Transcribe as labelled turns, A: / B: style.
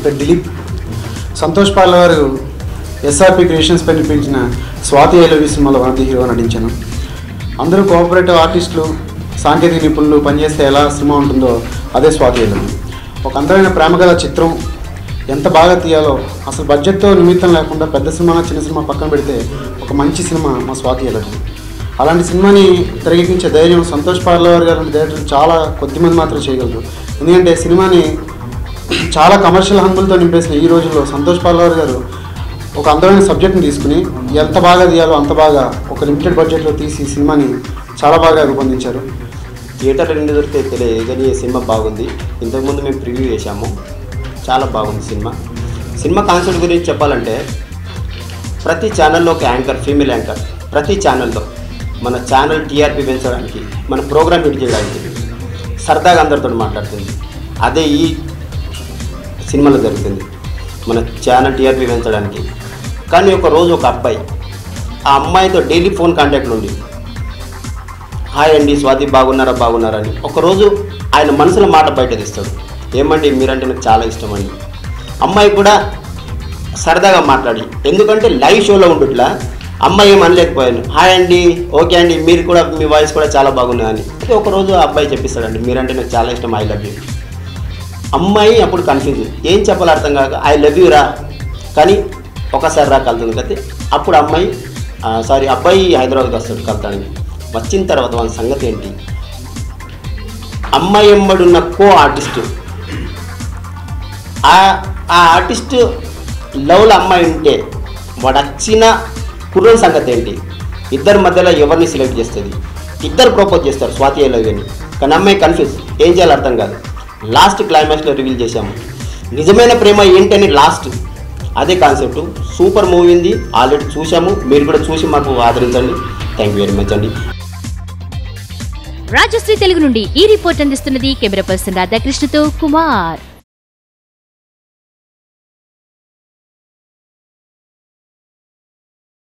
A: పేరు దిలీప్. సంతోష్ పాల్ గారు SRP creations పై నిర్మించిన స్వాతి ఐ లవ్ యూ సినిమాలో వన్ ఆఫ్ ది హీరో నటించాను. అందరూ కోఆపరేటివ్ ఆర్టిస్టులు, సాంకేతిక నిపుణులు పనిచేస్తే ఎలా సినిమా ఉంటుందో అదే స్వాతి ఐ లవ్ యూ. ఒక అందమైన ప్రేమ కథ చిత్రం ఎంత బాగా తీయాలో, అసలు బడ్జెట్తో నిమిత్తం లేకుండా పెద్ద సినిమా చిన్న సినిమా పక్కన పెడితే ఒక మంచి సినిమా మా స్వాతి ఐ లవ్ యూ. అలాంటి సినిమాని తెరకెక్కించే ధైర్యం సంతోష్ పార్లవర్ గారు డైరెక్టర్ చాలా కొద్దిమంది మాత్రం చేయగలరు. ఎందుకంటే సినిమాని చాలా కమర్షియల్ హంగులతో నింపేసిన ఈ రోజుల్లో సంతోష్ పార్లవర్ గారు ఒక అందమైన సబ్జెక్ట్ని తీసుకుని ఎంత బాగా తీయాలో అంత బాగా ఒక లిమిటెడ్ బడ్జెట్లో తీసి సినిమాని చాలా బాగా రూపొందించారు.
B: థియేటర్లో నుండి దొరికితే తెలియదు కానీ సినిమా బాగుంది. ఇంతకుముందు మేము ప్రివ్యూ చేశాము, చాలా బాగుంది సినిమా. సినిమా కాన్సెప్ట్ గురించి చెప్పాలంటే ప్రతి ఛానల్లో ఒక యాంకర్, ఫీమేల్ యాంకర్, ప్రతి ఛానల్లో మన ఛానల్ టీఆర్పీ పెంచడానికి, మన ప్రోగ్రామ్ హిట్ చేయడానికి సరదాగా అందరితో మాట్లాడుతుంది. అదే ఈ సినిమాలో జరుగుతుంది, మన ఛానల్ టీఆర్పీ పెంచడానికి. కానీ ఒకరోజు ఒక అబ్బాయి ఆ అమ్మాయితో డైలీ ఫోన్ కాంటాక్ట్లో ఉండి హాయ్ అండి స్వాతి బాగున్నారా అని ఒకరోజు ఆయన మనసులో మాట బయట తీస్తాడు. ఏమండి మీరంటే నాకు చాలా ఇష్టం అండి. అమ్మాయి కూడా సరదాగా మాట్లాడి, ఎందుకంటే లైవ్ షోలో ఉండుట్లా అమ్మాయి ఏం అనలేకపోయాను, హాయ్ అండి, ఓకే అండి, మీరు కూడా మీ వాయిస్ కూడా చాలా బాగున్నాయని. అయితే ఒకరోజు ఆ అబ్బాయి చెప్పిస్తాడండి మీరంటే నాకు చాలా ఇష్టం, ఐ లవ్ యూ. అమ్మాయి అప్పుడు కన్ఫ్యూజ్, ఏం చెప్పాలో అర్థం కాక ఐ లవ్ యూ రా కానీ ఒకసారి రా కలుతుంది కదా. అప్పుడు అబ్బాయి హైదరాబాద్కి వస్తాడు కలుతానికి. వచ్చిన తర్వాత వాళ్ళ సంగతి ఏంటి, అమ్మాయి ఎంబడున్న కో ఆర్టిస్టు, ఆ ఆర్టిస్టు లవ్లో అమ్మాయి ఉంటే వాడు వచ్చిన కుర్రోని సంగతి ఏంటి, ఇద్దరి మధ్యలో ఎవరిని సెలెక్ట్ చేస్తుంది, ఇద్దరు ప్రపోజ్ చేస్తారు స్వాతి ఐ లవ్ యూ అని. కానీ అమ్మాయి కన్ఫ్యూజ్, ఏం చేయాలో అర్థం కాదు. లాస్ట్ క్లైమాక్స్లో రివీల్ చేశాము నిజమైన ప్రేమ ఏంటని. లాస్ట్ అదే కాన్సెప్ట్. సూపర్ మూవీ ఉంది, ఆల్రెడీ చూసాము, మీరు కూడా చూసి మాకు ఆదరించండి. థ్యాంక్ యూ వెరీ మచ్ అండి.
C: రాజశ్రీ తెలుగు నుండి ఈ రిపోర్ట్ అందిస్తున్నది కెమెరా పర్సన్ రాధాకృష్ణతో కుమార్.